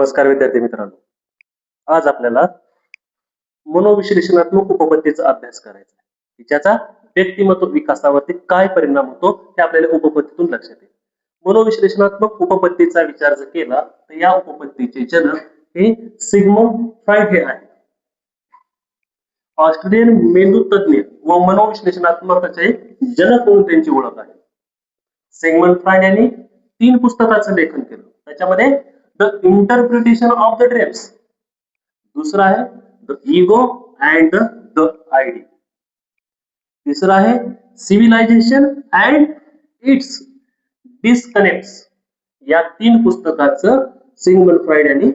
नमस्कार विद्यार्थी मित्रांनो. आज आपल्याला मनोविश्लेषणात्मक उपपत्तीचा अभ्यास करायचा आहे, की ज्याचा व्यक्तिमत्व विकासावरती काय परिणाम होतो हे आपल्याला उपपत्तीतून लक्षात येईल. मनोविश्लेषणात्मक उपपत्तीचा विचार जर केला तर या उपपत्तीचे जनक हे सिग्मंड फ्राइड हे आहे. ऑस्ट्रेलियन मेंदूतज्ञ व मनोविश्लेषणात्मकाचे जनक म्हणून त्यांची ओळख आहे. सिग्मंड फ्राइड यांनी 3 पुस्तकाचं लेखन केलं. त्याच्यामध्ये the interpretation of the dreams, दूसरा आहे the ego and the ID, तिसरा आहे सिव्हिलायझेशन अँड इट्स डिस्कनेक्ट्स. या 3 पुस्तकाचं सिग्मंड फ्राइड यांनी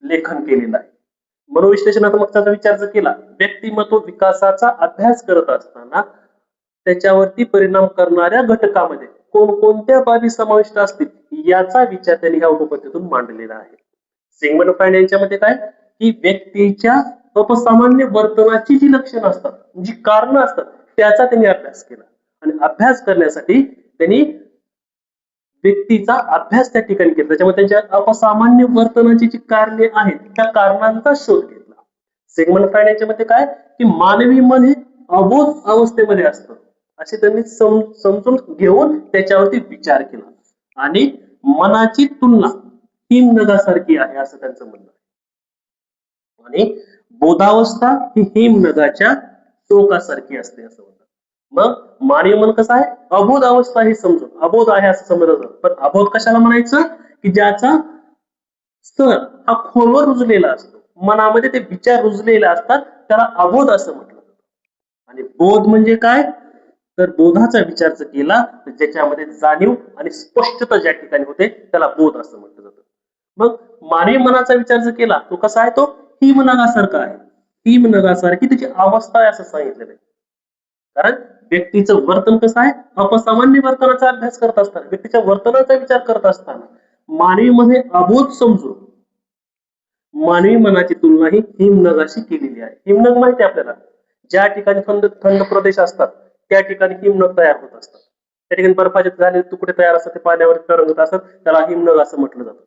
लेखन केलेलं आहे. मनोविश्लेषणात्मकचा विचार जर केला, व्यक्तिमत्व विकासाचा अभ्यास करत असताना त्याच्यावरती परिणाम करणाऱ्या घटकामध्ये कोणकोणत्या बाबी समाविष्ट असतील याचा विचार त्यांनी ह्या उपपत्तीतून मांडलेला आहे. सिग्मंड फ्राइड यांच्यामध्ये काय की व्यक्तीच्या अपसामान्य वर्तनाची जी लक्षणं असतात, जी कारणं असतात, त्याचा त्यांनी अभ्यास केला आणि अभ्यास करण्यासाठी त्यांनी व्यक्तीचा अभ्यास त्या ठिकाणी केला. त्याच्यामध्ये त्यांच्या अपसामान्य वर्तनाची जी कारणे आहेत त्या कारणांचा शोध घेतला. सिग्मंड फ्राइड यांच्यामध्ये काय की मानवी मन हे अबोध अवस्थेमध्ये असतं असे त्यांनी समजून घेऊन त्याच्यावरती विचार केला आणि मनाची तुलना हिमनगासारखी आहे असं त्यांचं म्हणणं आहे आणि बोधावस्था ही हिमनगाच्या टोकासारखी असते असं म्हणतात. मग मानवी मन कसं आहे, अबोध अवस्था ही समजून अबोध आहे असं समजलं जातं. पण अबोध कशाला म्हणायचं की ज्याचा स्तर हा खोलवर रुजलेला असतो, मनामध्ये ते विचार रुजलेले असतात, त्याला अबोध असं म्हटलं जातं. आणि बोध म्हणजे काय तर बोधाचा विचार जर केला तर ज्याच्यामध्ये जाणीव आणि स्पष्टता ज्या ठिकाणी होते त्याला बोध असं म्हटलं जातं. मग मानवी मनाचा विचार जर केला तो कसा आहे, तो हिमनगासारखा आहे. हिमनगासारखी त्याची अवस्था आहे असं सांगितलेलं आहे. कारण व्यक्तीचं वर्तन कसं आहे, अपसामान्य वर्तनाचा अभ्यास करत असताना, व्यक्तीच्या वर्तनाचा विचार करत असताना मानवी मध्ये अबोध समजून मानवी मनाची तुलना ही हिमनगाशी केलेली आहे. हिमनग माहिती आपल्याला, ज्या ठिकाणी थंड प्रदेश असतात त्या ठिकाणी हिमनग तयार होत असतात. त्या ठिकाणी बर्फाचे झालेले तुकडे तयार असतात, ते पाण्यावर तरंगत असतात, त्याला हिमनग असं म्हटलं जातं.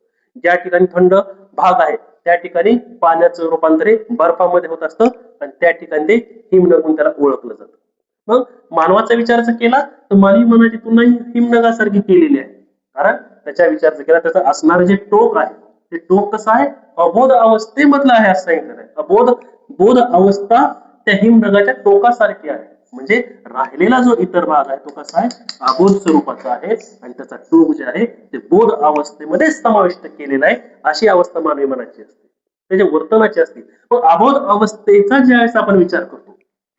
ज्या ठिकाणी थंड भाग आहे त्या ठिकाणी पाण्याचं रूपांतर बर्फामध्ये होत असतं आणि त्या ठिकाणी ते हिमनग म्हणून त्याला ओळखलं जातं. मग मानवाचा विचार जर केला तर मानवी मनाची तुलना ही हिमनगासारखी केलेली आहे. कारण त्याच्या विचार जर केला त्याचं असणारं जे टोक आहे ते टोक कसं आहे, अबोध अवस्थेमधलं आहे असं सांगितलं आहे. बोध अवस्था त्या हिमनगाच्या टोकासारखी आहे. म्हणजे राहिलेला जो इतर भाग आहे तो कसा आहे, अबोध स्वरूपाचा आहे आणि त्याचा टोक जे आहे ते बोध अवस्थेमध्ये समाविष्ट केलेला आहे. अशी अवस्था मानवी मनाची असते, त्याच्या वर्तनाची असते. मग अबोध अवस्थेचा ज्यावेळेस आपण विचार करतो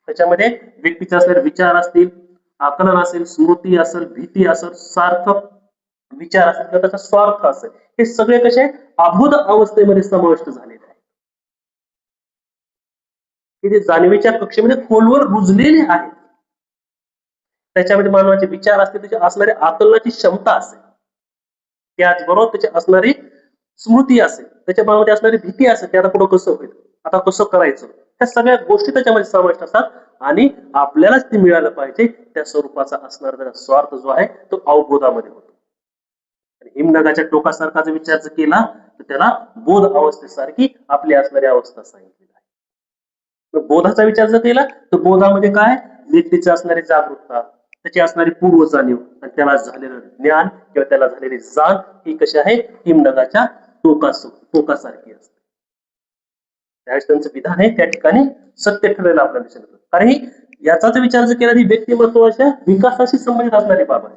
त्याच्यामध्ये व्यक्तीचे असणारे विचार असतील, आकलन असेल, स्मृती असेल, भीती असेल, सार्थक विचार असेल किंवा त्याचा स्वार्थ असेल, हे सगळे कसे अबोध अवस्थेमध्ये समाविष्ट झालेले आहे. ते जाणीवेच्या कक्षेमध्ये खोलवर रुजलेले आहेत. त्याच्यामध्ये मानवाचे विचार असतील, त्याची असणारी आकलनाची क्षमता असेल, त्याचबरोबर त्याची असणारी स्मृती असेल, त्याच्या मनामध्ये असणारी भीती असेल, की आता पुढे कसं होईल, आता कसं करायचं, ह्या सगळ्या गोष्टी त्याच्यामध्ये समाविष्ट असतात आणि आपल्यालाच ते मिळालं पाहिजे त्या स्वरूपाचा असणारा त्याचा स्वार्थ जो आहे तो अवबोधामध्ये होतो. आणि हिमनगाच्या टोकासारखा जर विचार जर केला तर त्याला बोध अवस्थेसारखी आपली असणारी अवस्था सांगितली आहे. बोधाचा विचार जर केला तर बोधामध्ये काय व्यक्तीची असणारी जागरूकता, त्याची असणारी पूर्व जाणीव आणि त्याला झालेलं ज्ञान किंवा त्याला झालेली जाण ही कशी आहे, हिमनगाच्या टोकासारखी असते. त्यावेळेस त्यांचं विधान आहे त्या ठिकाणी सत्य ठरलेलं आपल्याला दिसून येतं. कारण याचा विचार जर केला ती व्यक्तिमत्वाच्या विकासाशी संबंधित असणारी बाब आहे.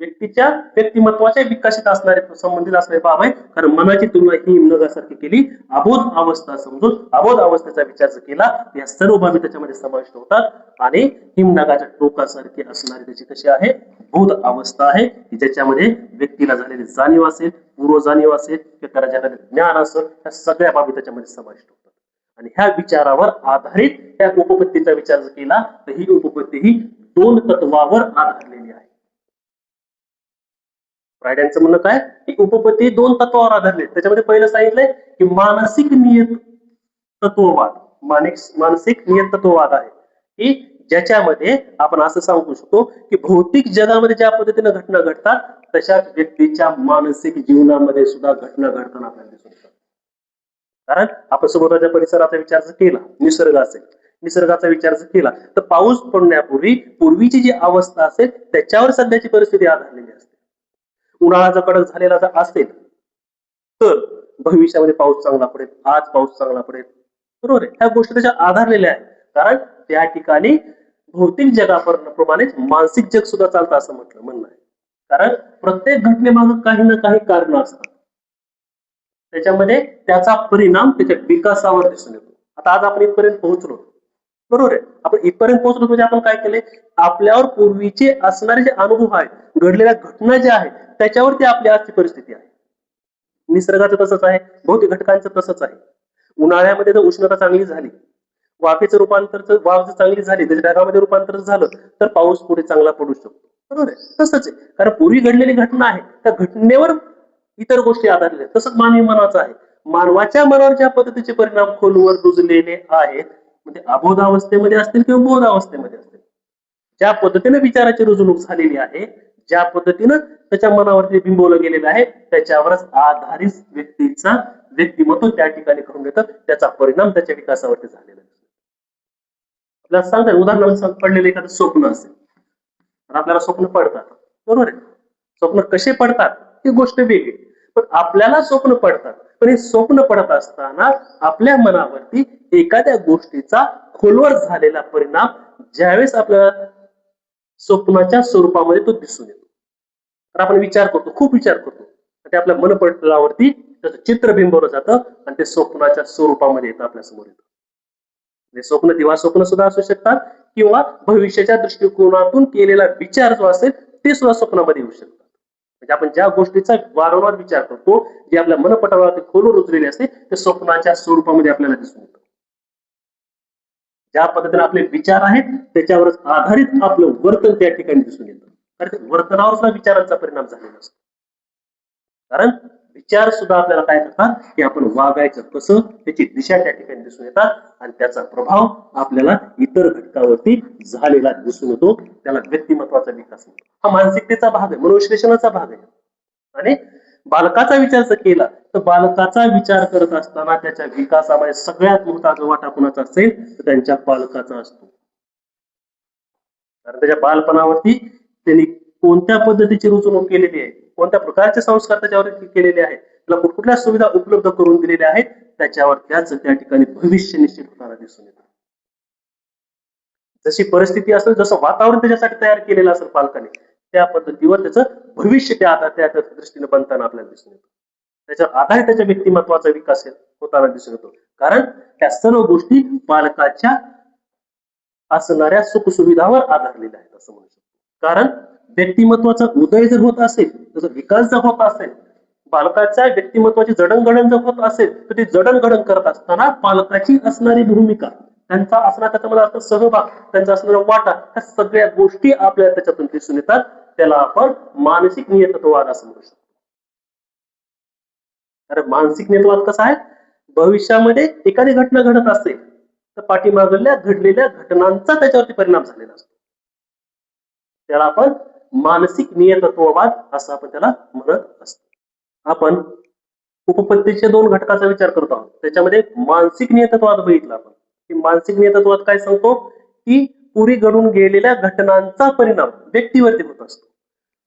व्यक्तीच्या व्यक्तिमत्वाच्या विकासात असणारे संबंधित असणारी बाब आहे. कारण मनाची तुलना ही हिमनगासारखी केली, अबोध अवस्था समजून अबोध अवस्थेचा विचार जर केला या सर्व बाबी त्याच्यामध्ये समाविष्ट होतात आणि हिमनगाच्या टोकासारखी असणारी त्याची कशी आहे, बोध अवस्था आहे की ज्याच्यामध्ये व्यक्तीला झालेली जाणीव असेल, पूर्व जाणीव असेल किंवा त्याला झालेलं ज्ञान असेल, या सगळ्या बाबी त्याच्यामध्ये समाविष्ट होतात. आणि ह्या विचारावर आधारित त्या उपपत्तीचा विचार जर केला तर ही उपपत्ती ही 2 तत्वावर आधारलेली आहे. फ्राइड यांचं म्हणणं काय की उपपत्ती 2 तत्वावर आधारले. त्याच्यामध्ये पहिलं सांगितलंय की मानसिक नियत तत्ववाद, मानसिक नियत तत्ववाद आहे की ज्याच्यामध्ये आपण असं सांगू शकतो की भौतिक जगामध्ये ज्या पद्धतीने घटना घडतात तशाच व्यक्तीच्या मानसिक जीवनामध्ये सुद्धा घटना घडताना आपल्याला दिसून येतात. कारण आपण सभोवतालच्या परिसराचा विचार जर केला, निसर्ग असेल, निसर्गाचा विचार जर केला तर पाऊस पडण्यापूर्वी पूर्वीची जी अवस्था असेल त्याच्यावर सध्याची परिस्थिती आधारलेली असते. उन्हाळा जर कडक झालेला जर असेल तर भविष्यामध्ये पाऊस चांगला पडेल, आज पाऊस चांगला पडेल, बरोबर आहे. ह्या गोष्टी त्याच्या आधारलेल्या आहेत. कारण त्या ठिकाणी भौतिक जगाप्रमाणेच मानसिक जग सुद्धा चालतं असं म्हणणं आहे. कारण प्रत्येक घटनेमागे काही ना काही कारण असतात, त्याच्यामध्ये त्याचा परिणाम त्याच्या विकासावर दिसून येतो. आता आज आपण इथपर्यंत पोहोचलो, बरोबर आहे. आपण इथपर्यंत पोहोचलो म्हणजे आपण काय केले, आपल्यावर पूर्वीचे असणारे जे अनुभव आहेत, घडलेल्या घटना ज्या आहेत त्याच्यावरती आपली आजची परिस्थिती आहे. निसर्गाचं तसंच आहे, भौतिक घटकांचं तसंच आहे. उन्हाळ्यामध्ये जर उष्णता चांगली झाली, वाफेचं रूपांतर वाफ जर चांगली झाली, त्याच्या ढगामध्ये रूपांतर झालं तर पाऊस पुढे चांगला पडू शकतो, बरोबर आहे. तसंच आहे, कारण पूर्वी घडलेली घटना आहे त्या घटनेवर इतर गोष्टी आधारलेल्या आहेत. तसंच मानवी मनाचं आहे, मानवाच्या मनावर ज्या पद्धतीचे परिणाम खोलवर रुजलेले आहेत, म्हणजे अबोधावस्थेमध्ये असतील किंवा बोधावस्थेमध्ये असतील, ज्या पद्धतीने विचाराची रुजवणूक झालेली आहे, ज्या पद्धतीनं त्याच्या मनावरती बिंबवलं गेलेलं आहे, त्याच्यावरच आधारित व्यक्तीचा व्यक्तिमत्व त्या ठिकाणी करून देतं, त्याचा परिणाम त्याच्या विकासावरती झालेला आहे. आपल्याला सांगतात, उदाहरणार्थ पडलेलं एखादं स्वप्न असेल तर आपल्याला स्वप्न पडतात, बरोबर आहे. स्वप्न कसे पडतात ही गोष्ट वेगळी, पण आपल्याला स्वप्न पडतात. पण हे स्वप्न पडत असताना आपल्या मनावरती एखाद्या गोष्टीचा खोलवर झालेला परिणाम ज्यावेळेस आपल्याला स्वप्नाच्या स्वरूपामध्ये तो दिसून येतो, तर आपण विचार करतो, खूप विचार करतो, ते आपल्या मनपटलावरती त्याचं चित्र बिंबवलं जातं आणि ते स्वप्नाच्या स्वरूपामध्ये येतं, आपल्या समोर येतं. स्वप्न दिवा स्वप्न सुद्धा असू शकतात किंवा भविष्याच्या दृष्टिकोनातून केलेला विचार जो असेल ते सुद्धा स्वप्नामध्ये येऊ शकतात. म्हणजे आपण ज्या गोष्टीचा वारंवार विचार करतो, जे आपल्या मनपटलावरती खोलवर रुजलेले असते, ते स्वप्नाच्या स्वरूपामध्ये आपल्याला दिसून येतं. ज्या पद्धतीने आपले विचार आहेत त्याच्यावरच आधारित आपलं वर्तन त्या ठिकाणी दिसून येतं. कारण वर्तनावर सुद्धा विचारांचा परिणाम झालेला असतो. कारण विचार सुद्धा आपल्याला काय करतात की आपण वागायचं कसं त्याची दिशा त्या ठिकाणी दिसून येतात आणि त्याचा प्रभाव आपल्याला इतर घटकावरती झालेला दिसून येतो. त्याला व्यक्तिमत्वाचा विकास म्हणतो. हा मानसिकतेचा भाग आहे, मनोविश्लेषणाचा भाग आहे. आणि बालकाचा विचार जर केला तर बालकाचा विचार करत असताना त्याच्या विकासामध्ये सगळ्यात मोठा जो वाटा कुणाचा असेल तर त्यांच्या पालकाचा असतो. कारण त्याच्या बालपणावरती त्यांनी कोणत्या पद्धतीची रुजवणूक केलेली आहे, कोणत्या प्रकारचे संस्कार त्याच्यावर केलेले आहेत, त्याला कुठल्या सुविधा उपलब्ध करून दिलेल्या आहेत, त्याच्यावर त्याच त्या ठिकाणी भविष्य निश्चित होताना दिसून येतं. जशी परिस्थिती असेल, जसं वातावरण त्याच्यासाठी तयार केलेलं असेल पालकाने, त्या पद्धतीवर त्याचं भविष्य त्या दृष्टीने बनताना आपल्याला दिसून येतं. त्याच्यावर आधारित त्याच्या व्यक्तिमत्वाचा विकास होताना दिसून येतो. कारण त्या सर्व गोष्टी पालकाच्या असणाऱ्या सुखसुविधावर आधारलेल्या आहेत असं म्हणू शकतो. कारण व्यक्तिमत्वाचा उदय जर होत असेल, त्याचा विकास जर होत असेल, बालकाच्या व्यक्तिमत्वाची जडणघडण जर होत असेल तर ती जडणघडण करत असताना पालकाची असणारी भूमिका, त्यांचा असणारा त्याच्यामध्ये असणारा सहभाग, त्यांचा असणारा वाटा, ह्या सगळ्या गोष्टी आपल्याला त्याच्यातून दिसून येतात. त्याला आपण मानसिक नियतत्ववाद असं म्हणू शकतो. कारण मानसिक नियतत्ववाद कसा आहे, भविष्यामध्ये एखादी घटना घडत असेल तर पाठीमागल्या घडलेल्या घटनांचा त्याच्यावरती परिणाम झालेला असतो. त्याला आपण मानसिक नियतत्ववाद असं आपण त्याला म्हणत असतो. आपण उपपत्तीच्या 2 घटकाचा विचार करतो आहोत. त्याच्यामध्ये मानसिक नियतत्ववाद बघितला आपण. की मानसिक नियतत्ववाद काय सांगतो की पूर्वी घडून गेलेल्या घटनांचा परिणाम व्यक्तीवरती होत असतो.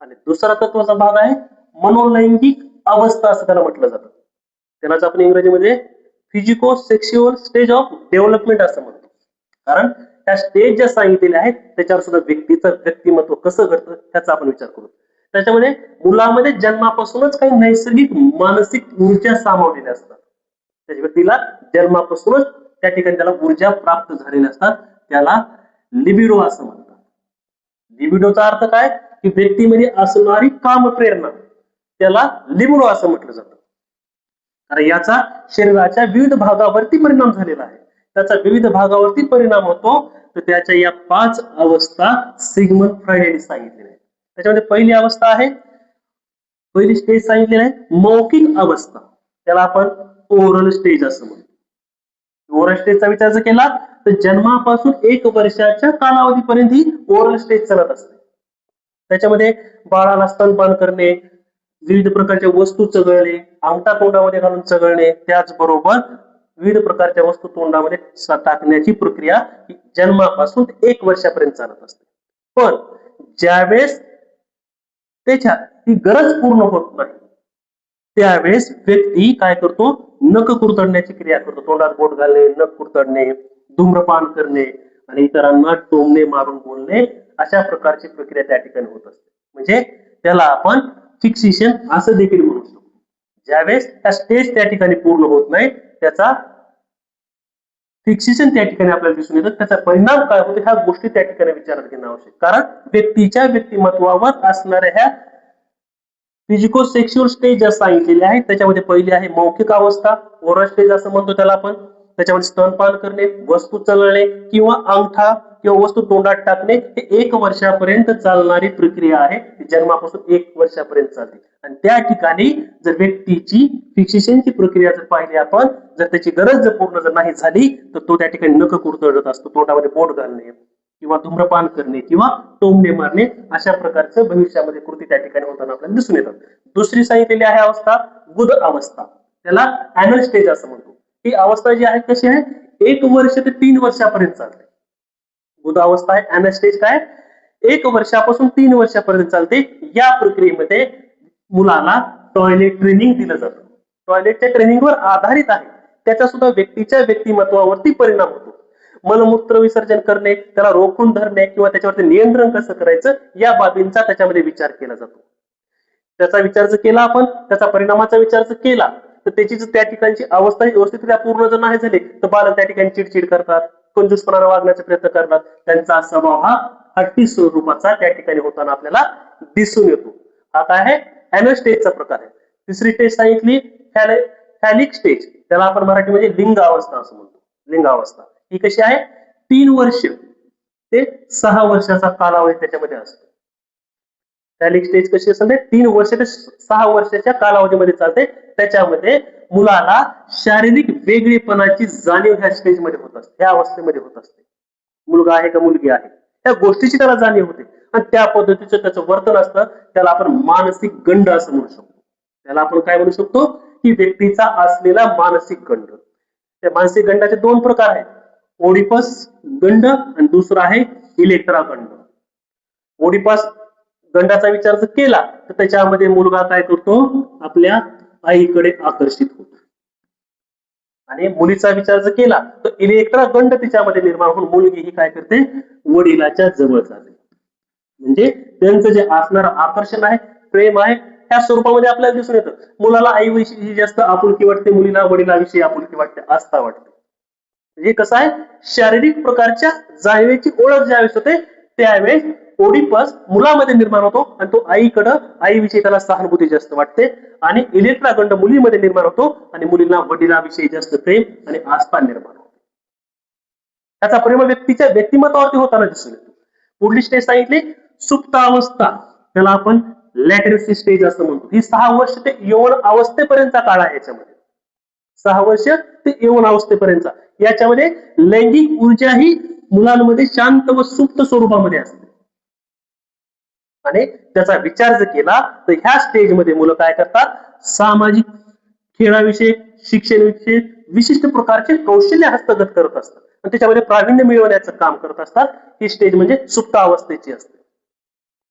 आणि दुसरा तत्वाचा भाग आहे मनोलैंगिक अवस्था असं त्याला म्हटलं जातं. त्यालाच आपण इंग्रजीमध्ये physico sexual stage of development असं म्हणतो. कारण त्या स्टेज ज्या सांगितलेल्या आहेत त्याच्यावर सुद्धा व्यक्तीचं व्यक्तिमत्व कसं घडतं त्याचा आपण विचार करू. त्याच्यामध्ये मुलामध्ये जन्मापासूनच काही नैसर्गिक मानसिक ऊर्जा सामावलेल्या असतात. त्या व्यक्तीला जन्मापासूनच त्या ठिकाणी त्याला ऊर्जा प्राप्त झालेल्या असतात. त्याला लिबिडो असं म्हणतात. लिबिडोचा अर्थ काय की व्यक्तीमध्ये असणारी काम प्रेरणा, त्याला लिबिडो असं म्हटलं जातं. कारण याचा शरीराच्या विविध भागावरती परिणाम झालेला आहे. त्याचा विविध भागावरती परिणाम होतो. तर त्याच्या या 5 अवस्था सिग्मंड फ्राइड यांनी सांगितलेल्या आहेत. त्याच्यामध्ये पहिली अवस्था आहे, पहिली स्टेज सांगितलेली आहे मौखिक अवस्था, त्याला आपण ओरल स्टेज असं म्हणतो. ओरल स्टेजचा विचार जर केला तर जन्मापासून 1 वर्षाच्या कालावधीपर्यंत ही ओरल स्टेज चालत असते. त्याच्यामध्ये बाळाला स्तनपान करणे, विविध प्रकारच्या वस्तू चघळणे, आमटा तोंडामध्ये घालून चघळणे, त्याचबरोबर विविध प्रकारच्या वस्तू तोंडामध्ये टाकण्याची प्रक्रिया ही जन्मापासून 1 वर्षापर्यंत चालत असते. पण ज्यावेळेस त्याच्या ती गरज पूर्ण होत नाही त्यावेळेस व्यक्ती काय करतो, नख कुरतडण्याची क्रिया करतो. तोंडात बोट घालणे, नख कुरतडणे, धूम्रपान करणे आणि इतरांना टोमणे मारून बोलणे, अशा प्रकारची प्रक्रिया त्या ठिकाणी होत असते. म्हणजे त्याला आपण फिक्सेशन असं देखील म्हणू शकतो. ज्यावेळेस त्या स्टेज त्या ठिकाणी पूर्ण होत नाही त्याचा फिक्सेशन त्या ठिकाणी आपल्याला दिसून येतं. त्याचा परिणाम काय होतो ह्या गोष्टी त्या ठिकाणी विचारात घेणं आवश्यक. कारण व्यक्तीच्या व्यक्तिमत्वावर असणाऱ्या ह्या फिजिको सेक्शुअल स्टेज ज्या सांगितलेले आहेत त्याच्यामध्ये पहिली आहे मौखिक अवस्था, ओरल स्टेज असं म्हणतो त्याला आपण. त्याच्यामध्ये स्तनपान करणे, वस्तू चघळणे किंवा अंगठा किंवा वस्तू तोंडात टाकणे हे 1 वर्षापर्यंत चालणारी प्रक्रिया आहे. जन्मापासून 1 वर्षापर्यंत चालते. आणि त्या ठिकाणी जर व्यक्तीची फिक्सेशनची प्रक्रिया जर पाहिली आपण, जर त्याची गरज जर पूर्ण जर नाही झाली तर तो त्या ठिकाणी नख कुरतडत असतो, तोंडामध्ये बोट घालणे किंवा धूम्रपान करणे किंवा टोमणे मारणे अशा प्रकारचं भविष्यामध्ये कृती त्या ठिकाणी होताना आपल्याला दिसून येतात. दुसरी सांगितलेली आहे अवस्था गुद अवस्था, त्याला ऍनल स्टेज असं म्हणतो. ही अवस्था जी आहे कशी आहे, 1 वर्ष ते 3 वर्षापर्यंत चालते. गुद अवस्था आहे. ऍनल स्टेज काय, 1 वर्षापासून 3 वर्षापर्यंत चालते. या प्रक्रियेमध्ये मुलाला टॉयलेट ट्रेनिंग दिलं जातं. टॉयलेटच्या ट्रेनिंगवर आधारित आहे. त्याचा सुद्धा व्यक्तीच्या व्यक्तिमत्वावरती परिणाम होतो. मलमूत्र विसर्जन करणे, त्याला रोखून धरणे किंवा त्याच्यावरती नियंत्रण कसं करायचं या बाबींचा त्याच्यामध्ये विचार केला जातो. त्याचा विचार जर केला आपण, त्याचा परिणामाचा विचार जर केला तर त्याची जर त्या ठिकाणची अवस्था व्यवस्थितरित्या पूर्ण जर नाही झाली तर बालक त्या ठिकाणी चिडचिड करतात, कंजूसपणाने वागण्याचा प्रयत्न करतात. त्यांचा स्वभाव हा हट्टी स्वरूपाचा त्या ठिकाणी होताना आपल्याला दिसून येतो. हा काय आहे, ऍनल स्टेजचा प्रकार आहे. तिसरी स्टेज सांगितली फॅलिक स्टेज, त्याला आपण मराठीमध्ये लिंग अवस्था असं म्हणतो. लिंग अवस्था ही कशी आहे, 3 वर्ष ते 6 वर्षाचा कालावधी त्याच्यामध्ये असतो. फॅलिक स्टेज कशी असते, 3 वर्ष ते 6 वर्षाच्या कालावधीमध्ये चालते. त्याच्यामध्ये मुलाला शारीरिक वेगळेपणाची जाणीव ह्या स्टेजमध्ये होत असते, ह्या अवस्थेमध्ये होत असते. मुलगा आहे का मुलगी आहे त्या गोष्टीची त्याला जाणीव होते आणि त्या पद्धतीचं त्याचं वर्तन असतं. त्याला आपण मानसिक गंड असं म्हणू शकतो. त्याला आपण काय म्हणू शकतो, की व्यक्तीचा असलेला मानसिक गंड. त्या मानसिक गंडाचे 2 प्रकार आहेत, ओडिपस गंड आणि दुसरा आहे इलेक्ट्रा गंड. ओडिपस गंडाचा विचार जर केला तर त्याच्यामध्ये मुलगा काय करतो, आपल्या आईकडे आकर्षित होतो. आणि मुलीचा विचार जर केला तर इलेक्ट्रा गंड तिच्यामध्ये निर्माण होऊन मुलगी ही काय करते, वडिलाच्या जवळ जाते. म्हणजे त्यांचं जे असणारं आकर्षण आहे, प्रेम आहे, त्या स्वरूपामध्ये आपल्याला दिसून येतं. मुलाला आईविषयी जास्त आपुलकी वाटते, मुलीला वडिलाविषयी आपुलकी वाटते, आस्था वाटते. म्हणजे कसं आहे, शारीरिक प्रकारच्या जाणीवेची ओळख ज्यावेळेस होते त्यावेळेस ओडिपस मुलामध्ये निर्माण होतो आणि तो आईकडं, आईविषयी त्याला सहानुभूती जास्त वाटते. आणि इलेक्ट्रा गंड मुलीमध्ये निर्माण होतो आणि मुलींना वडिलाविषयी जास्त प्रेम आणि आस्था निर्माण होतो. त्याचा परिणाम व्यक्तीच्या व्यक्तिमत्वावरती होताना दिसून येतो. पुढली स्टेज सांगितली सुप्त अवस्था, त्याला आपण लॅटेन्सी स्टेज असं म्हणतो. ही 6 वर्ष ते यौवन अवस्थेपर्यंतचा काळ आहे. याच्यामध्ये 6 वर्ष ते यौवन अवस्थेपर्यंतचा, याच्यामध्ये लैंगिक ऊर्जा ही मुलांमध्ये शांत व सुप्त स्वरूपामध्ये असते. आणि त्याचा विचार जर केला तर ह्या स्टेजमध्ये मुलं काय करतात, सामाजिक खेळाविषयी, शिक्षणाविषयी विशिष्ट प्रकारचे कौशल्य हस्तगत करत असतात आणि त्याच्यामध्ये प्रावीण्य मिळवण्याचं काम करत असतात. ही स्टेज म्हणजे सुप्त अवस्थेची असते.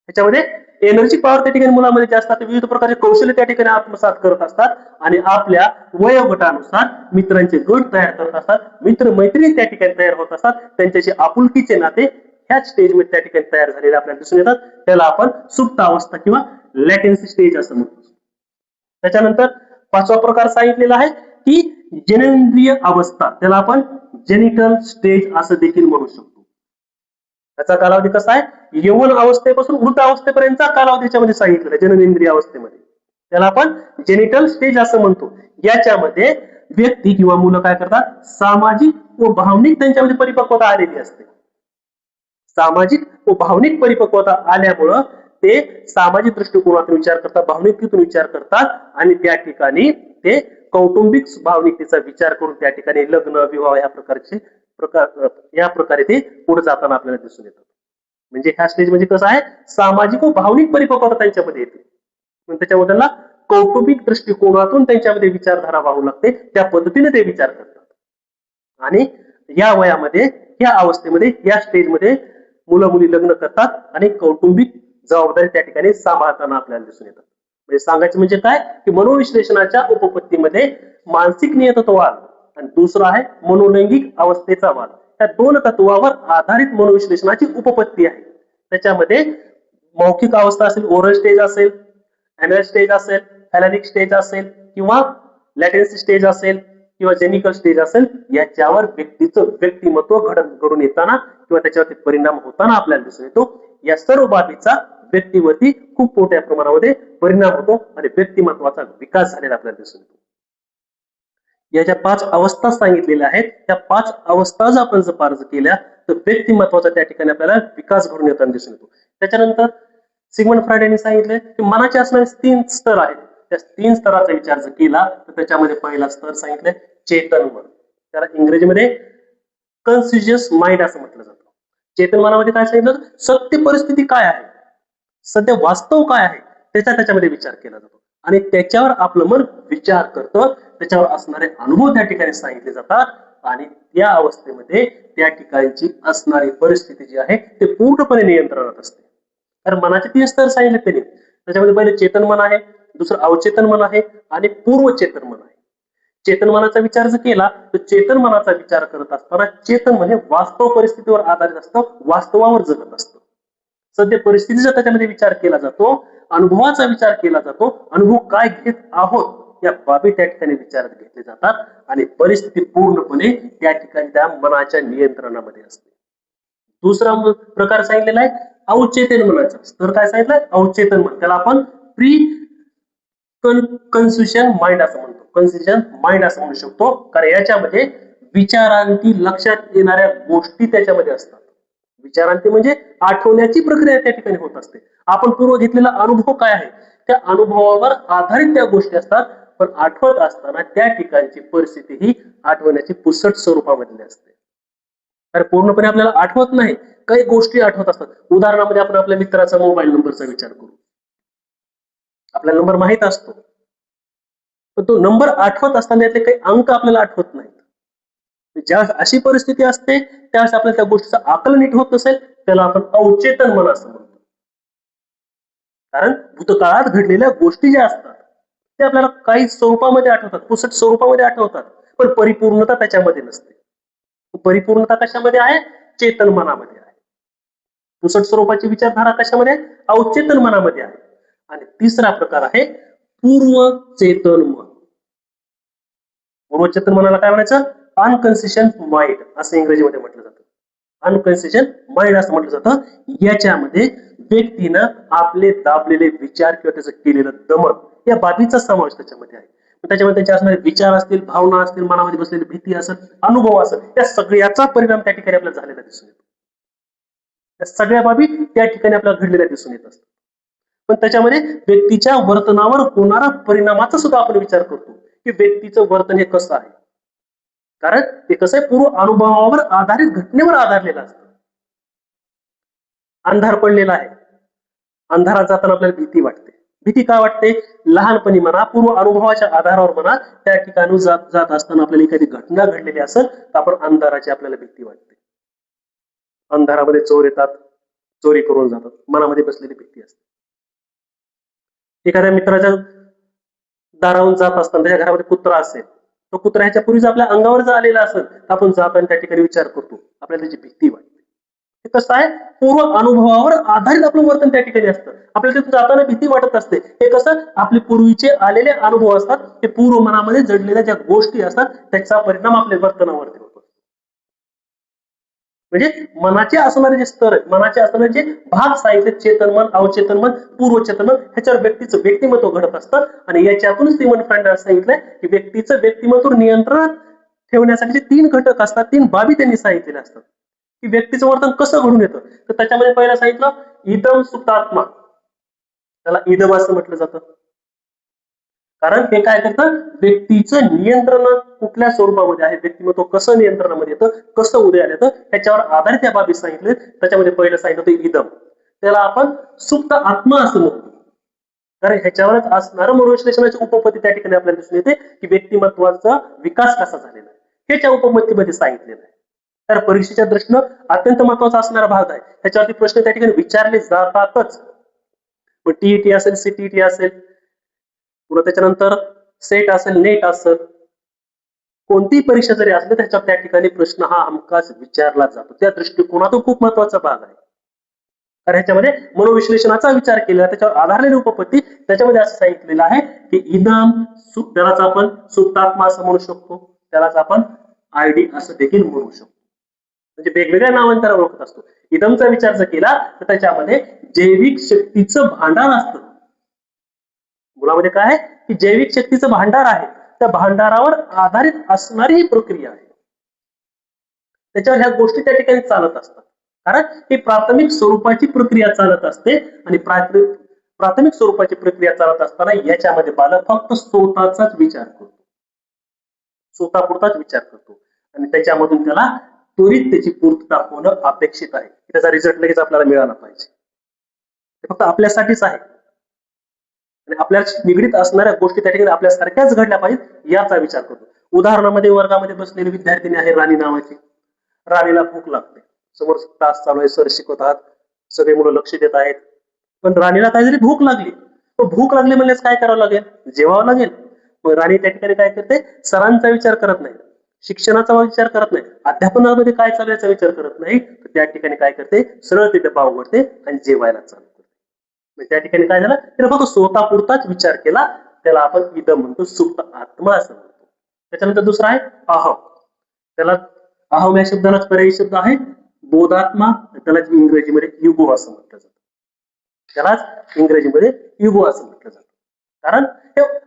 त्याच्यामध्ये एनर्जी पॉवर त्या ठिकाणी मुलामध्ये जास्त असते, विविध प्रकारचे कौशल्य त्या ठिकाणी आत्मसात करत असतात आणि आपल्या वयोगटानुसार मित्रांचे गट तयार करत असतात, मित्र मैत्रिणी त्या ठिकाणी तयार होत असतात, त्यांच्याशी आपुलकीचे नाते ह्याच स्टेजमध्ये त्या ठिकाणी तयार झालेले आपल्याला दिसून येतात. त्याला आपण सुप्त अवस्था किंवा लॅटेन्सी स्टेज असं म्हणतो. त्याच्यानंतर 5वा प्रकार सांगितलेला आहे की जननेंद्रिय अवस्था, त्याला आपण जेनिटल स्टेज असं देखील म्हणू शकतो. त्याचा कालावधी कसा आहे, यौवन अवस्थेपासून मृत अवस्थेपर्यंतचा कालावधी त्याच्यामध्ये सांगितलेला आहे जननेंद्रिय अवस्थेमध्ये. त्याला आपण जेनिटल स्टेज असं म्हणतो. याच्यामध्ये व्यक्ती किंवा मुलं काय करतात, सामाजिक व भावनिक त्यांच्यामध्ये परिपक्वता आलेली असते. सामाजिक व भावनिक परिपक्वता आल्यामुळं ते सामाजिक दृष्टिकोनातून विचार करतात, भावनिकतेतून विचार करतात आणि त्या ठिकाणी ते कौटुंबिक भावनिकतेचा विचार करून त्या ठिकाणी लग्न, विवाह या प्रकारे ते पुढे जाताना आपल्याला दिसून येतात. म्हणजे ह्या स्टेज म्हणजे कसं आहे, सामाजिक व भावनिक परिपक्वता त्यांच्यामध्ये येते. पण त्याच्यामध्ये त्यांना कौटुंबिक दृष्टिकोनातून त्यांच्यामध्ये विचारधारा वाहू लागते, त्या पद्धतीने ते विचार करतात. आणि या वयामध्ये, या अवस्थेमध्ये, या स्टेजमध्ये मुलं मुली लग्न करतात आणि कौटुंबिक जबाबदारी त्या ठिकाणी सांभाळताना आपल्याला दिसून येतात. म्हणजे सांगायचं म्हणजे काय, की मनोविश्लेषणाच्या उपपत्तीमध्ये मानसिक नियतत्ववाद आणि दुसरा आहे मनोलैंगिक अवस्थेचा वाद. त्या दोन तत्वावर आधारित मनोविश्लेषणाची उपपत्ती आहे. त्याच्यामध्ये मौखिक अवस्था असेल, ओरल स्टेज असेल, एनल स्टेज असेल, फॅलॅनिक स्टेज असेल किंवा लॅटेन्सी स्टेज असेल किंवा जेनिकल स्टेज असेल, याच्यावर व्यक्तीचं व्यक्तिमत्व घडून येताना किंवा त्याच्यावरती परिणाम होताना आपल्याला दिसून येतो. या सर्व बाबीचा व्यक्तीवरती खूप मोठ्या प्रमाणामध्ये परिणाम होतो आणि व्यक्तिमत्वाचा विकास झालेला आपल्याला दिसून येतो. या ज्या 5 अवस्था सांगितलेल्या आहेत, त्या 5 अवस्था जर आपण पार केल्या तर व्यक्तिमत्वाचा त्या ठिकाणी आपल्याला विकास घडून येताना दिसून येतो. त्याच्यानंतर सिगमंड फ्रायड यांनी सांगितले की मनाचे असणारे 3 स्तर आहेत. त्या 3 स्तराचा विचार जर केला तर त्याच्यामध्ये पहिला स्तर सांगितले चेतन मन. त्याला इंग्रजीमध्ये कॉन्शियस माइंड असं म्हटलं जातं. चेतन मनामध्ये काय सांगितलं, सत्य परिस्थिती काय आहे, सध्या वास्तव काय आहे, त्याच्यामध्ये विचार केला जातो आणि त्याच्यावर आपलं मन विचार करतं, त्याच्यावर असणारे अनुभव त्या ठिकाणी सांगितले जातात आणि त्या अवस्थेमध्ये त्या ठिकाणची असणारी परिस्थिती जी आहे ते पूर्णपणे नियंत्रणात असते. तर मनाचे 3 स्तर सांगितले त्यांनी. त्याच्यामध्ये पहिले चेतन मन आहे, दुसरं अवचेतन मन आहे आणि पूर्वचेतन मन आहे. चेतन मनाचा विचार जर केला तर चेतन मनाचा विचार करत असताना चेतन म्हणजे वास्तव परिस्थितीवर आधारित असतं, वास्तवावर जगत असतं. सध्या परिस्थितीचा त्याच्यामध्ये विचार केला जातो, अनुभवाचा विचार केला जातो, अनुभव काय घेत आहोत या बाबी त्या ठिकाणी विचारात घेतले जातात आणि परिस्थिती पूर्णपणे त्या ठिकाणी त्या मनाच्या नियंत्रणामध्ये असते. दुसरा प्रकार सांगितलेला आहे अवचेतन मनाचा. तर काय सांगितलं, अवचेतन मन, त्याला आपण प्री कन्फ्युजन माइंड असं म्हणतो, कन्फ्युजन माइंड असं म्हणू शकतो, कारण याच्यामध्ये विचारांती लक्षात येणाऱ्या गोष्टी त्याच्यामध्ये असतात. विचारांती म्हणजे आठवण्याची प्रक्रिया त्या ठिकाणी होत असते. आपण पूर्व घेतलेला अनुभव काय आहे त्या अनुभवावर आधारित त्या गोष्टी असतात, पण आठवत असताना त्या ठिकाणची परिस्थिती ही आठवण्याची पुसट स्वरूपामधली असते. तर पूर्णपणे आपल्याला आठवत नाही, काही गोष्टी आठवत असतात. उदाहरणामध्ये आपण आपल्या मित्राचा मोबाईल नंबरचा विचार करू, आपला नंबर माहित असतो, पण तो नंबर आठवत असताना त्यातले काही अंक आपल्याला आठवत नाहीत. ज्यावेळेस अशी परिस्थिती असते त्यावेळेस आपल्याला त्या गोष्टीचं आकलन नीट होत नसेल, त्याला आपण अवचेतन मन असं म्हणतो. कारण भूतकाळात घडलेल्या गोष्टी ज्या असतात ते आपल्याला काही स्वरूपामध्ये आठवतात, पुसट स्वरूपामध्ये आठवतात, पण परिपूर्णता त्याच्यामध्ये नसते. परिपूर्णता कशामध्ये आहे, चेतन मनामध्ये आहे. पुसट स्वरूपाची विचारधारा कशामध्ये आहे, अवचेतन मनामध्ये आहे. आणि तिसरा प्रकार आहे पूर्वचेतन मन. पूर्वचेतन मनाला काय म्हणायचं, अनकन्शियस माइंड असं इंग्रजीमध्ये म्हटलं जातं. अनकन्शियस माइंड असं म्हटलं जातं. याच्यामध्ये व्यक्तीनं आपले दाबलेले विचार किंवा त्याचं केलेलं दमन या बाबीचा समावेश त्याच्यामध्ये आहे. त्याच्यामध्ये त्याचे असणारे विचार असतील, भावना असतील, मनामध्ये बसलेली भीती असेल, अनुभव असेल, त्या सगळ्याचा परिणाम त्या ठिकाणी आपल्याला झालेला दिसून येतो. त्या सगळ्या बाबी त्या ठिकाणी आपल्याला घडलेल्या दिसून येत असतात. पण त्याच्यामध्ये व्यक्तीच्या वर्तनावर होणारा परिणामाचा सुद्धा आपण विचार करतो की व्यक्तीचं वर्तन हे कसं आहे, कारण ते कसं आहे, पूर्व अनुभवावर आधारित घटनेवर आधारलेलं असतं. अंधार पडलेला आहे, अंधारात जाताना आपल्याला भीती वाटते. भीती का वाटते, लहानपणी म्हणा, पूर्व अनुभवाच्या आधारावर म्हणा, त्या ठिकाणी जात असताना आपल्याला एखादी घटना घडलेली असेल तर आपण अंधाराची आपल्याला भीती वाटते. अंधारामध्ये चोर येतात, चोरी करून जातात, मनामध्ये बसलेली भीती असते. एखाद्या मित्राच्या दारावरून जात असताना त्याच्या घरामध्ये कुत्रा असेल, तो कुत्रा ह्याच्या पूर्वीच आपल्या अंगावर जर आलेला असेल तर आपण जाताना त्या ठिकाणी विचार करतो, आपल्याला त्याची भीती वाटते. हे कसं आहे, पूर्व अनुभवावर आधारित आपलं वर्तन त्या ठिकाणी असतं. आपल्याला तिथून जाताना भीती वाटत असते. हे कसं, आपले पूर्वीचे आलेले अनुभव असतात, ते पूर्व मनामध्ये जडलेल्या ज्या गोष्टी असतात त्याचा परिणाम आपल्या वर्तनावरती होतो. म्हणजे मनाचे असणारे जे स्तर आहेत, मनाचे असणारे जे भाग सांगितले, चेतन मन, अवचेतन मन, पूर्वचेतन मन, ह्याच्यावर व्यक्तीचं व्यक्तिमत्व घडत असतं. आणि याच्यातूनच सिगमंड फ्रायडने सांगितलंय की व्यक्तीचं व्यक्तिमत्व नियंत्रणात ठेवण्यासाठी 3 घटक असतात, 3 बाबी त्यांनी सांगितलेल्या असतात की व्यक्तीचं वर्तन कसं घडून येतं. तर त्याच्यामध्ये पहिला सांगितलं इदम सुप्तात्मा, त्याला इदम असं म्हटलं जातं. कारण हे काय करतं, व्यक्तीचं नियंत्रण कुठल्या स्वरूपामध्ये आहे, व्यक्तिमत्व कसं नियंत्रणामध्ये येतं, कसं उदयाला येतं, त्याच्यावर आधारित या बाबी सांगितले. त्याच्यामध्ये पहिलं सांगितलं होतं इदम, त्याला आपण सुप्त आत्मा असं म्हणतो. कारण ह्याच्यावरच असणारं मनोविश्लेषणाची उपपत्ती त्या ठिकाणी आपल्याला दिसून येते की व्यक्तिमत्वाचा विकास कसा झालेला आहे हे त्या उपपत्तीमध्ये सांगितलेलं आहे. तर परीक्षेच्या दृष्टीनं अत्यंत महत्वाचा असणारा भाग आहे. ह्याच्यावरती प्रश्न त्या ठिकाणी विचारले जातातच. मग टीईटी असेल, सीटीईटी असेल, पुन्हा त्याच्यानंतर सेट असेल, नेट असेल, कोणतीही परीक्षा जरी असली त्याच्यावर त्या ठिकाणी प्रश्न हा हमखास विचारला जातो. त्या दृष्टिकोनातून खूप महत्वाचा भाग आहे. कारण ह्याच्यामध्ये मनोविश्लेषणाचा विचार केला, त्याच्यावर आधारलेली उपपत्ती. त्याच्यामध्ये असं सांगितलेलं आहे की इदम, त्यालाच आपण सुप्तात्मा असं म्हणू शकतो, त्यालाच आपण आयडी असं देखील म्हणू शकतो. म्हणजे वेगवेगळ्या नावाने त्याला ओळखत असतो. इदमचा विचार जर केला तर त्याच्यामध्ये जैविक शक्तीचं भांडार असतं. मुलामध्ये काय आहे की जैविक शक्तीचं भांडार आहे, त्या भांडारावर आधारित असणारी ही प्रक्रिया आहे. त्याच्यावर ह्या गोष्टी त्या ठिकाणी चालत असतात. कारण ही प्राथमिक स्वरूपाची प्रक्रिया चालत असते आणि प्राथमिक स्वरूपाची प्रक्रिया चालत असताना याच्यामध्ये बालक फक्त स्वतःचाच विचार करतो, स्वतःपुरताच विचार करतो आणि त्याच्यामधून त्याला त्वरित त्याची पूर्तता होणं अपेक्षित आहे. त्याचा रिझल्ट लगेच आपल्याला मिळाला पाहिजे. ते फक्त आपल्यासाठीच आहे आणि आपल्याला निगडीत असणाऱ्या गोष्टी त्या ठिकाणी आपल्यासारख्याच घडल्या पाहिजेत याचा विचार करतो. उदाहरणामध्ये वर्गामध्ये बसलेली विद्यार्थिनी आहे राणी नावाची. राणीला भूक लागते, समोर तास चालू आहे, सर शिकवतात, सगळे मुलं लक्ष देत आहेत, पण राणीला काहीतरी भूक लागली. भूक लागली म्हणल्यास काय करावं लागेल, जेवावं लागेल. मग राणी त्या ठिकाणी काय करते, सरांचा विचार करत नाही, शिक्षणाचा विचार करत नाही, अध्यापनामध्ये काय चालू याचा विचार करत नाही, तर त्या ठिकाणी काय करते, सरळ ते डबा उघडते आणि जेवायला चालू करते. त्या ठिकाणी काय झालं, त्याला फक्त स्वतःपुरताच विचार केला, त्याला आपण इदम म्हणतो, सुप्त आत्मा असं म्हणतो. त्याच्यानंतर दुसरा आहे अहम. त्याला अहम या शब्दालाच पर्यायी शब्द आहे बोधात्मा, त्यालाच इंग्रजीमध्ये युगो असं म्हटलं जातं. त्यालाच इंग्रजीमध्ये युगो असं म्हटलं जातं. कारण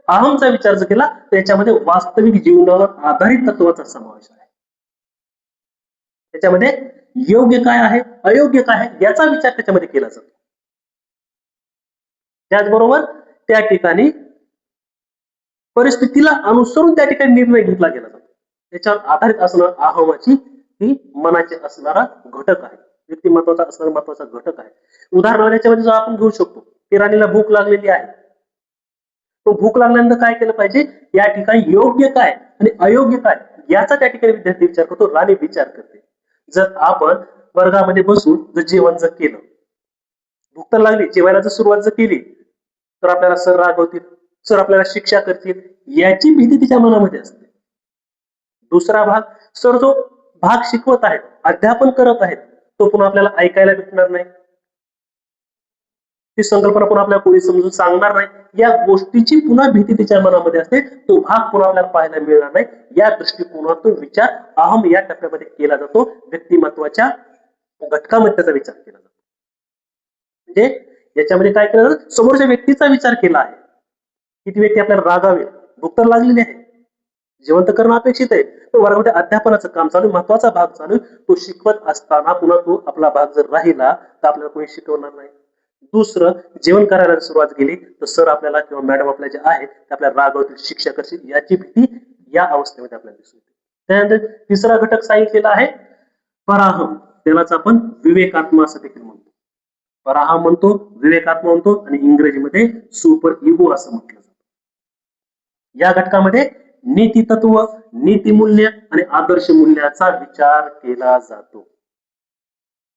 अहमचा विचार जर केला त्याच्यामध्ये वास्तविक जीवनावर आधारित तत्वाचा समावेश आहे. त्याच्यामध्ये योग्य काय आहे, अयोग्य काय आहे याचा विचार त्याच्यामध्ये केला जातो. त्याचबरोबर त्या ठिकाणी परिस्थितीला अनुसरून त्या ठिकाणी निर्णय घेतला गेला जातो. त्याच्यावर आधारित असणार अहमाची ही मनाचे असणारा घटक आहे, व्यक्तिमत्वाचा असणारा महत्वाचा घटक आहे. उदाहरण याच्यामध्ये जो आपण घेऊ शकतो की राणीला भूक लागलेली आहे, तो भूक लागल्यानंतर काय केलं पाहिजे, या ठिकाणी योग्य काय आणि अयोग्य काय याचा त्या ठिकाणी विद्यार्थी विचार करतो, राणी विचार करते. जर आपण वर्गामध्ये बसून जर जेवण जर केलं, भूक तर लागली, जेवायला जर सुरुवात जर केली तर आपल्याला सर रागवतील, सर आपल्याला शिक्षा करतील, याची भीती तिच्या मनामध्ये असते. दुसरा भाग, सर जो भाग शिकवत आहेत, अध्यापन करत आहेत, तो पुन्हा आपल्याला ऐकायला भेटणार नाही, ती संकल्पना पुन्हा आपल्याला कोणी समजून सांगणार नाही, या गोष्टीची पुन्हा भीती तिच्या मनामध्ये असते. तो भाग पुन्हा आपल्याला पाहायला मिळणार नाही, या दृष्टिकोनातून विचार अहम या टप्प्यामध्ये केला जातो. व्यक्तिमत्वाच्या घटकामध्ये त्याचा विचार केला जातो. म्हणजे याच्यामध्ये काय केलं जातं, समोरच्या व्यक्तीचा विचार केला आहे की ती व्यक्ती आपल्याला रागावेल, भूक तर लागलेली आहे, जेवण तर करणं अपेक्षित आहे, तो वर्गामध्ये अध्यापनाचं काम चालू, महत्वाचा भाग चालू, तो शिकवत असताना पुन्हा तो आपला भाग जर राहिला तर आपल्याला कोणी शिकवणार नाही. दुसरं, जेवण करायला सुरुवात केली तर सर आपल्याला किंवा मॅडम आपल्या जे आहेत ते आपल्याला रागवतील, शिक्षा करतील, याची भीती या अवस्थेमध्ये आपल्याला दिसून येते. त्यानंतर तिसरा घटक सांगितलेला आहे पराहम, त्यालाच आपण विवेकात्मा असं देखील म्हणतो. पराहम म्हणतो, विवेकात्मा म्हणतो आणि इंग्रजीमध्ये सुपर इगो असं म्हटलं जातं. या घटकामध्ये नीती तत्व, नीती मूल्य आणि आदर्श मूल्याचा विचार केला जातो.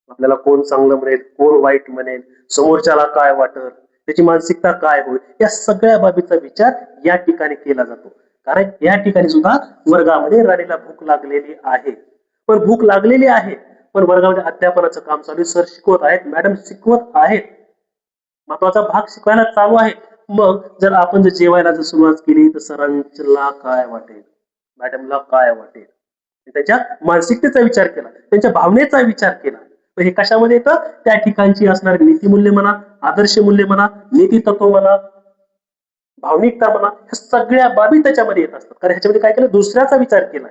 आपल्याला कोण चांगलं म्हणेल, कोण वाईट म्हणेल, समोरच्याला काय वाटेल, त्याची मानसिकता काय होईल, या सगळ्या बाबीचा विचार या ठिकाणी केला जातो. कारण या ठिकाणी सुद्धा वर्गामध्ये राणीला भूक लागलेली आहे, पण भूक लागलेली आहे पण वर्गामध्ये अध्यापनाचं काम चालू, सर शिकवत आहेत, मॅडम शिकवत आहेत, महत्वाचा भाग शिकवायला चालू आहे. मग जर आपण जर जेवायला जर सुरुवात केली तर सरांना काय वाटेल, मॅडमला काय वाटेल, त्याच्या मानसिकतेचा विचार केला, त्यांच्या भावनेचा विचार केला. हे कशामध्ये येतं, त्या ठिकाणची असणारी नीतिमूल्य म्हणा, आदर्श मूल्य म्हणा, नीती तत्व म्हणा, भावनिकता म्हणा, ह्या सगळ्या बाबी त्याच्यामध्ये येत असतात. कारण ह्याच्यामध्ये काय केलं, दुसऱ्याचा विचार केला.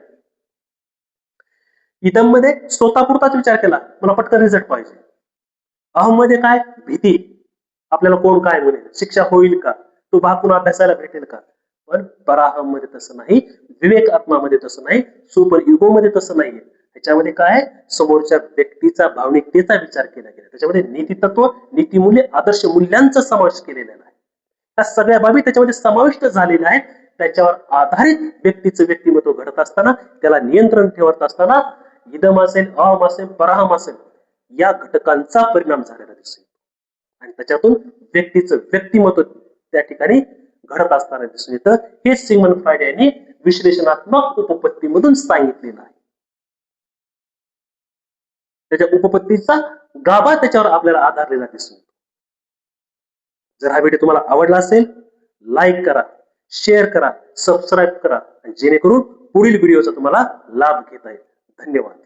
इदम मध्ये स्वतःपुरताच विचार केला, मला पटकन रिझल्ट पाहिजे. अहम मध्ये काय, भीती, आपल्याला कोण काय म्हणेल, शिक्षा होईल का, तो भाग पुन्हा अभ्यासाला भेटेल का, पण पराहम मध्ये तसं नाही, विवेक आत्मामध्ये तसं नाही, सुपर इगो मध्ये तसं नाहीये. त्याच्यामध्ये काय, समोरच्या व्यक्तीचा भावनिकतेचा विचार केला गेला. त्याच्यामध्ये नीतितत्व, नीतिमूल्य, आदर्श मूल्यांचा समावेश केलेला आहे. या सगळ्या बाबी त्याच्यामध्ये समाविष्ट झालेल्या आहेत. त्याच्यावर आधारित व्यक्तीचं व्यक्तिमत्व घडत असताना, त्याला नियंत्रण ठेवत असताना इदम असेल, अहम असेल, पराहम असेल, या घटकांचा परिणाम झालेला दिसेल आणि त्याच्यातून व्यक्तीचं व्यक्तिमत्व त्या ठिकाणी घडत असताना दिसून येतं. हे सिग्मंड फ्रायड यांनी विश्लेषणात्मक उपपत्तीमधून सांगितलेलं आहे. त्याच्या उपपत्तीचा गाभा त्याच्यावर आपल्याला आधारलेला दिसून येतो. जर हा व्हिडिओ तुम्हाला आवडला असेल, लाईक करा, शेअर करा, सबस्क्राईब करा, जेणेकरून पुढील व्हिडिओचा तुम्हाला लाभ घेता येईल. धन्यवाद.